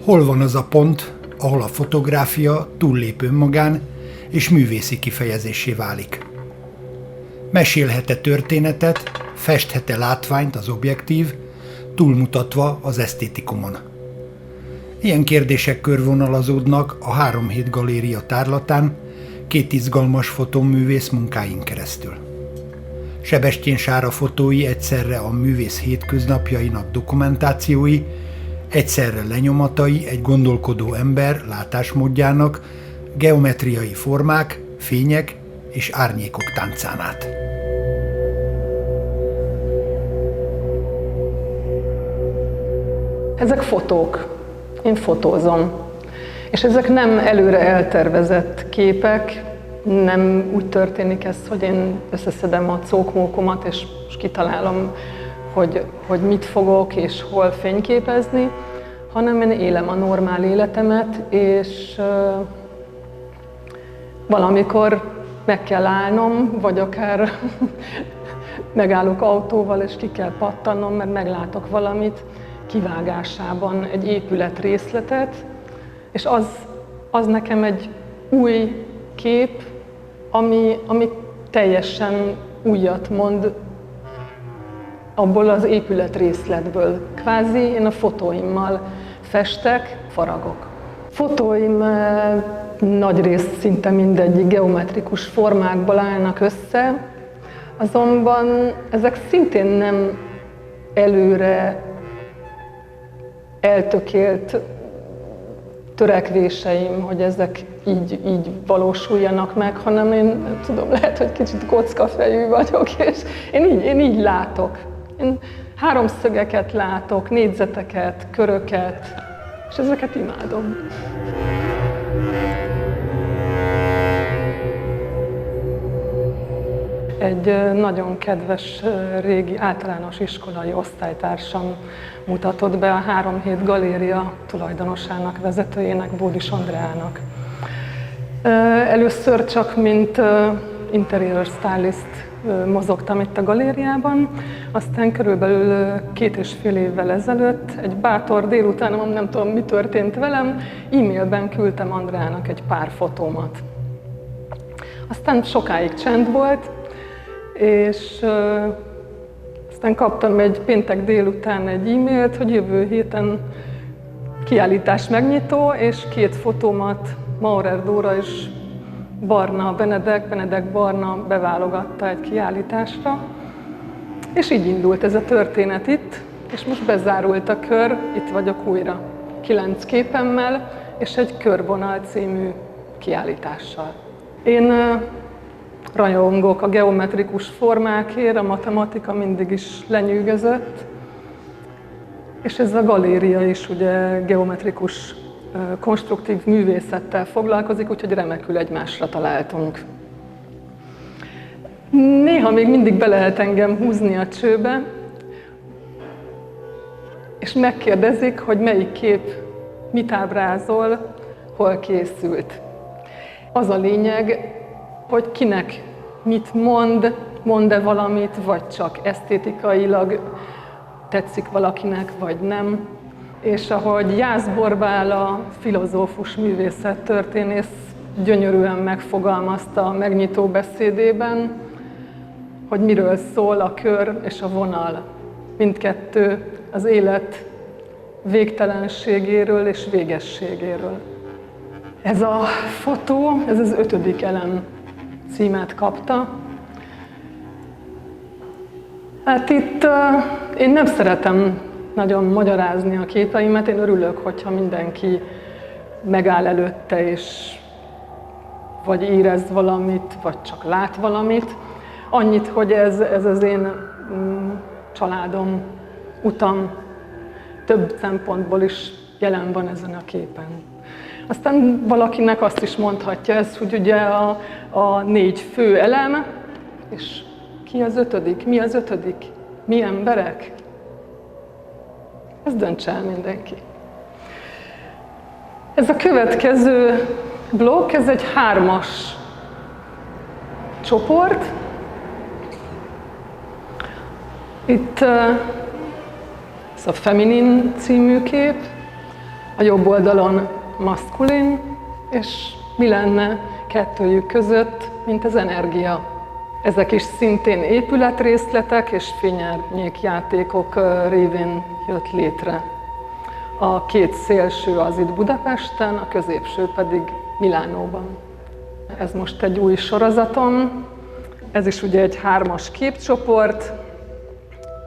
Hol van az a pont, ahol a fotográfia túllép önmagán és művészi kifejezéssé válik? Mesélhet-e történetet, festhet-e látványt az objektív, túlmutatva az esztétikumon? Ilyen kérdések körvonalazódnak a 3 Hét Galéria tárlatán 2 izgalmas fotóművész munkáin keresztül. Sebestyén Sára fotói egyszerre a művész hétköznapjainak dokumentációi, egyszerre lenyomatai egy gondolkodó ember látásmódjának, geometriai formák, fények és árnyékok táncán át. Ezek fotók. Én fotózom. És ezek nem előre eltervezett képek, nem úgy történik ez, hogy én összeszedem a cókmókomat, és kitalálom, hogy mit fogok és hol fényképezni, hanem én élem a normál életemet, és valamikor meg kell állnom, vagy akár megállok autóval, és ki kell pattannom, mert meglátok valamit kivágásában, egy épület részletet, és az nekem egy új kép, ami teljesen újat mond abból az épület részletből. Kvázi én a fotóimmal festek, faragok. Fotóim nagyrészt szinte mindegyik geometrikus formákból állnak össze, azonban ezek szintén nem előre eltökélt törekvéseim, hogy ezek így valósuljanak meg, hanem én tudom, lehet, hogy kicsit kockafejű vagyok, és én így látok. Én háromszögeket látok, négyzeteket, köröket, és ezeket imádom. Egy nagyon kedves régi általános iskolai osztálytársam mutatott be a 3 Hét Galéria tulajdonosának, vezetőjének, Bódis Andreának. Először csak mint interior stylist mozogtam itt a galériában, aztán körülbelül 2,5 évvel ezelőtt, egy bátor délután, nem tudom, mi történt velem, e-mailben küldtem Andreának egy pár fotómat. Aztán sokáig csend volt, és aztán kaptam egy péntek délután egy e-mailt, hogy jövő héten kiállítás megnyitó, és 2 fotómat Maurer Dóra és Benedek Barna beválogatta egy kiállításra. És így indult ez a történet itt, és most bezárult a kör, itt vagyok újra 9 képemmel, és egy Körvonal című kiállítással. Én rajongok a geometrikus formákért, a matematika mindig is lenyűgözött, és ez a galéria is ugye geometrikus, konstruktív művészettel foglalkozik, úgyhogy remekül egymásra találtunk. Néha még mindig be lehet engem húzni a csőbe, és megkérdezik, hogy melyik kép mit ábrázol, hol készült. Az a lényeg, hogy kinek mit mond-e valamit, vagy csak esztétikailag tetszik valakinek, vagy nem. És ahogy Jász Borbála, filozófus művészettörténész gyönyörűen megfogalmazta a megnyitó beszédében, hogy miről szól a kör és a vonal. Mindkettő az élet végtelenségéről és végességéről. Ez a fotó, ez az 5. elem címet kapta. Hát itt én nem szeretem nagyon magyarázni a képeimet, én örülök, hogyha mindenki megáll előtte, és vagy érez valamit, vagy csak lát valamit. Annyit, hogy ez az én családom, utam több szempontból is jelen van ezen a képen. Aztán valakinek azt is mondhatja ez, hogy ugye a 4 fő elem, és ki az 5., mi az 5., mi emberek? Ezt döntse el mindenki. Ez a következő blokk, ez egy 3-as csoport. Itt ez a Feminin című kép, A jobb oldalon maszkulin, és mi lenne kettőjük között, mint az energia. Ezek is szintén épületrészletek és fényárnyék játékok révén jött létre. A két szélső az itt Budapesten, a középső pedig Milánóban. Ez most egy új sorozatom, ez is ugye egy 3-as képcsoport.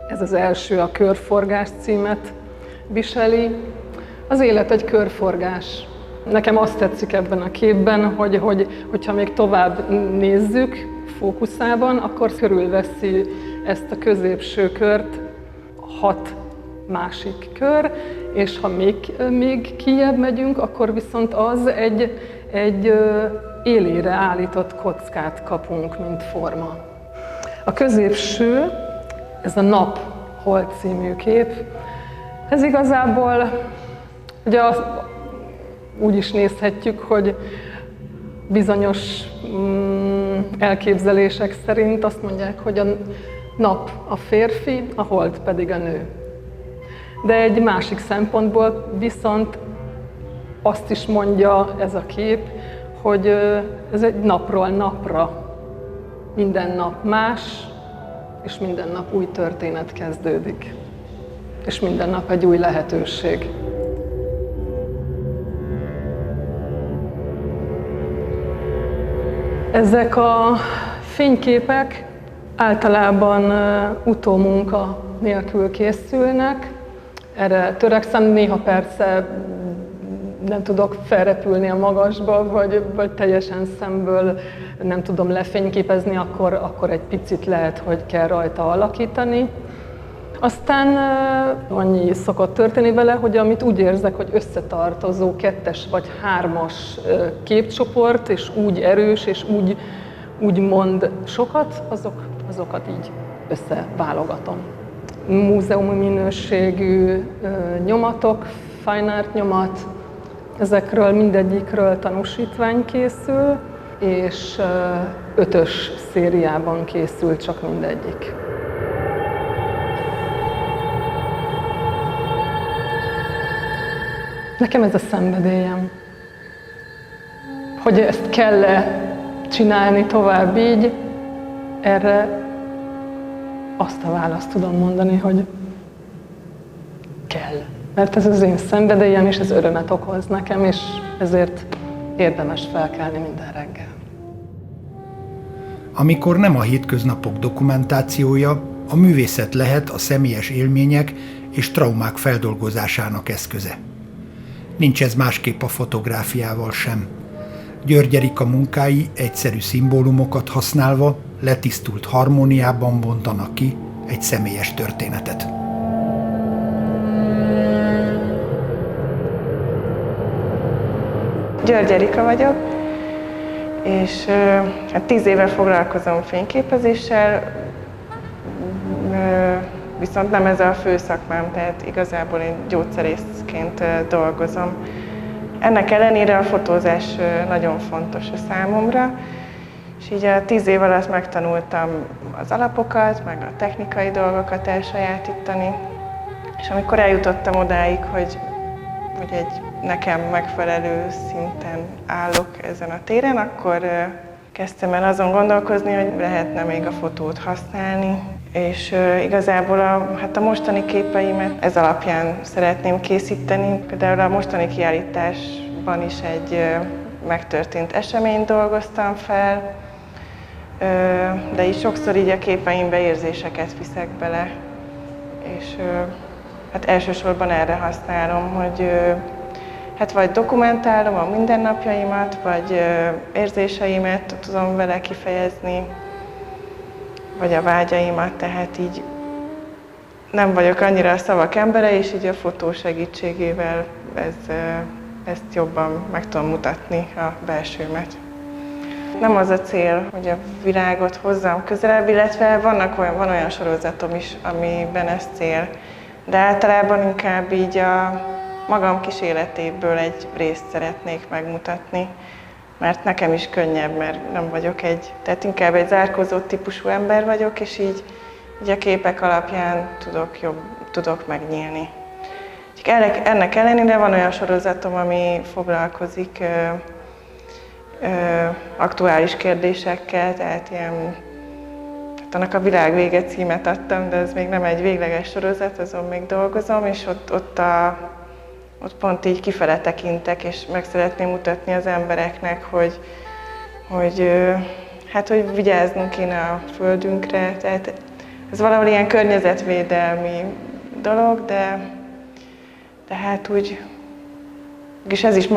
Ez az első, a Körforgás címet viseli. Az élet egy körforgás. Nekem azt tetszik ebben a képben, hogyha még tovább nézzük fókuszában, akkor körülveszi ezt a középső kört 6 másik kör, és ha még kijebb megyünk, akkor viszont az egy élére állított kockát kapunk, mint forma. A középső, ez a Nap-Hold című kép, ez igazából, ugye úgy is nézhetjük, hogy bizonyos elképzelések szerint azt mondják, hogy a nap a férfi, a hold pedig a nő. De egy másik szempontból viszont azt is mondja ez a kép, hogy ez egy napról napra. Minden nap más, és minden nap új történet kezdődik. És minden nap egy új lehetőség. Ezek a fényképek általában utómunka nélkül készülnek. Erre törekszem, néha persze nem tudok felrepülni a magasba, vagy teljesen szemből nem tudom lefényképezni, akkor egy picit lehet, hogy kell rajta alakítani. Aztán annyi szokott történni vele, hogy amit úgy érzek, hogy összetartozó 2-es vagy 3-as képcsoport, és úgy erős, és úgy mond sokat, azokat így összeválogatom. Múzeumi minőségű nyomatok, fine art nyomat, ezekről mindegyikről tanúsítvány készül, és 5-ös szériában készül csak mindegyik. Nekem ez a szenvedélyem, hogy ezt kell-e csinálni tovább így, erre azt a választ tudom mondani, hogy kell. Mert ez az én szenvedélyem, és ez örömet okoz nekem, és ezért érdemes felkelni minden reggel. Amikor nem a hétköznapok dokumentációja, a művészet lehet a személyes élmények és traumák feldolgozásának eszköze. Nincs ez másképp a fotográfiával sem. György Erika munkái egyszerű szimbólumokat használva letisztult harmóniában bontanak ki egy személyes történetet. György Erika vagyok, és 10 éve foglalkozom fényképezéssel, viszont nem ez a fő szakmám, tehát igazából én gyógyszerészként dolgozom. Ennek ellenére a fotózás nagyon fontos a számomra, és így a 10 év alatt megtanultam az alapokat, meg a technikai dolgokat elsajátítani, és amikor eljutottam odáig, hogy egy nekem megfelelő szinten állok ezen a téren, akkor kezdtem el azon gondolkozni, hogy lehetne még a fotót használni, és igazából a mostani képeimet ez alapján szeretném készíteni. Például a mostani kiállításban is egy megtörtént eseményt dolgoztam fel, de így sokszor így a képeimbe érzéseket viszek bele, és hát elsősorban erre használom, hogy vagy dokumentálom a mindennapjaimat, vagy érzéseimet tudom vele kifejezni, vagy a vágyaimat, tehát így nem vagyok annyira a szavak embere, és így a fotó segítségével ezt jobban meg tudom mutatni a belsőmet. Nem az a cél, hogy a világot hozzam közelebb, illetve van olyan sorozatom is, amiben ez cél, de általában inkább így a magam kis életéből egy részt szeretnék megmutatni, mert nekem is könnyebb, mert nem vagyok tehát inkább egy zárkózó típusú ember vagyok, és így a képek alapján tudok megnyílni. Ennek ellenére van olyan sorozatom, ami foglalkozik aktuális kérdésekkel, tehát ilyen, hát annak a Világ vége címet adtam, de ez még nem egy végleges sorozat, azon még dolgozom, és ott pont így kifele tekintek, és meg szeretném mutatni az embereknek, hogy vigyáznunk kéne a földünkre. Tehát ez valahol ilyen környezetvédelmi dolog, de hát úgy, és ez is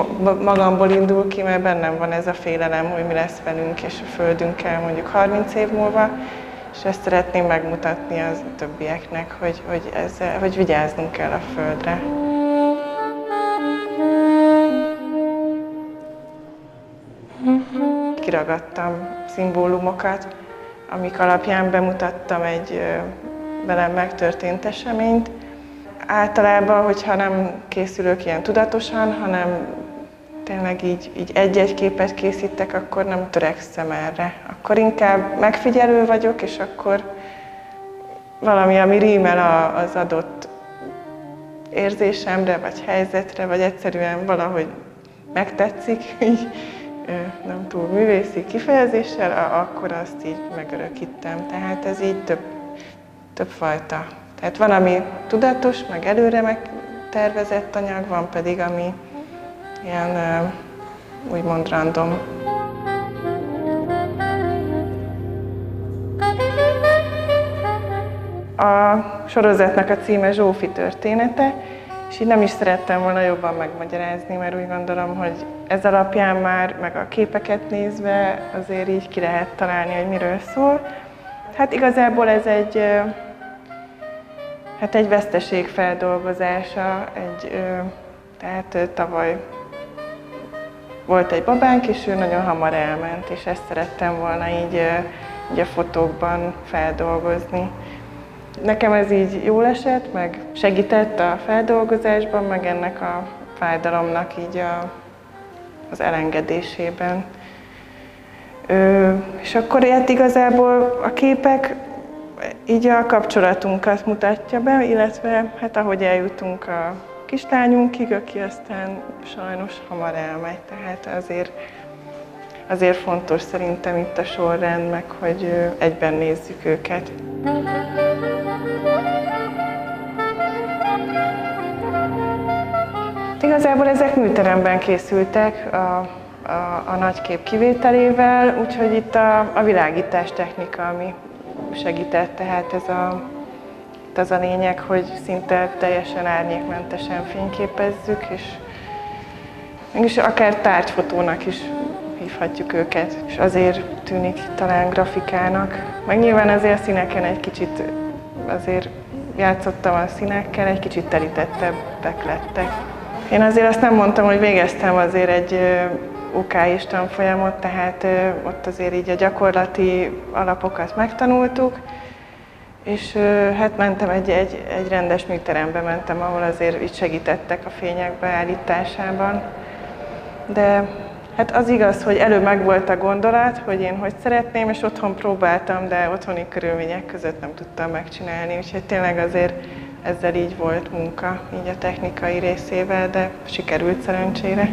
magamból indul ki, mert bennem van ez a félelem, hogy mi lesz velünk és a földünkkel mondjuk 30 év múlva, és ezt szeretném megmutatni az többieknek, hogy vigyáznunk kell a földre. Kiragadtam szimbólumokat, amik alapján bemutattam egy velem megtörtént eseményt. Általában, hogyha nem készülök ilyen tudatosan, hanem tényleg így egy-egy képet készítek, akkor nem törekszem erre. Akkor inkább megfigyelő vagyok, és akkor valami, ami rímel az adott érzésemre, vagy helyzetre, vagy egyszerűen valahogy megtetszik, így nem túl művészi kifejezéssel, akkor azt így megörökítem. Tehát ez így több fajta. Tehát van, ami tudatos, meg előre megtervezett anyag, van pedig, ami ilyen úgymond random. A sorozatnak a címe Zsófi története, és így nem is szerettem volna jobban megmagyarázni, mert úgy gondolom, hogy ez alapján már, meg a képeket nézve azért így ki lehet találni, hogy miről szól. Hát igazából ez egy veszteség feldolgozása, tehát tavaly volt egy babánk, és ő nagyon hamar elment, és ezt szerettem volna így a fotókban feldolgozni. Nekem ez így jól esett, meg segített a feldolgozásban, meg ennek a fájdalomnak így az elengedésében. És akkor ilyet igazából a képek így a kapcsolatunkat mutatja be, illetve hát ahogy eljutunk a kislányunkig, aki aztán sajnos hamar elmegy, tehát azért fontos szerintem itt a sorrend, meg hogy egyben nézzük őket. Igazából ezek műteremben készültek a nagykép kivételével, úgyhogy itt a világítás technika, ami segített, tehát ez a lényeg, hogy szinte teljesen árnyékmentesen fényképezzük, és akár tárgyfotónak is hívhatjuk őket, és azért tűnik talán grafikának. Meg nyilván azért a színeken egy kicsit, azért játszottam a színekkel, egy kicsit terítettebbek lettek. Én azért azt nem mondtam, hogy végeztem azért egy OK-s tanfolyamot, tehát ott azért így a gyakorlati alapokat megtanultuk, és hát mentem egy rendes műterembe mentem, ahol azért így segítettek a fények beállításában. De hát az igaz, hogy előbb megvolt a gondolat, hogy én hogy szeretném, és otthon próbáltam, de otthoni körülmények között nem tudtam megcsinálni, úgyhogy tényleg azért ezzel így volt munka, így a technikai részével, de sikerült szerencsére.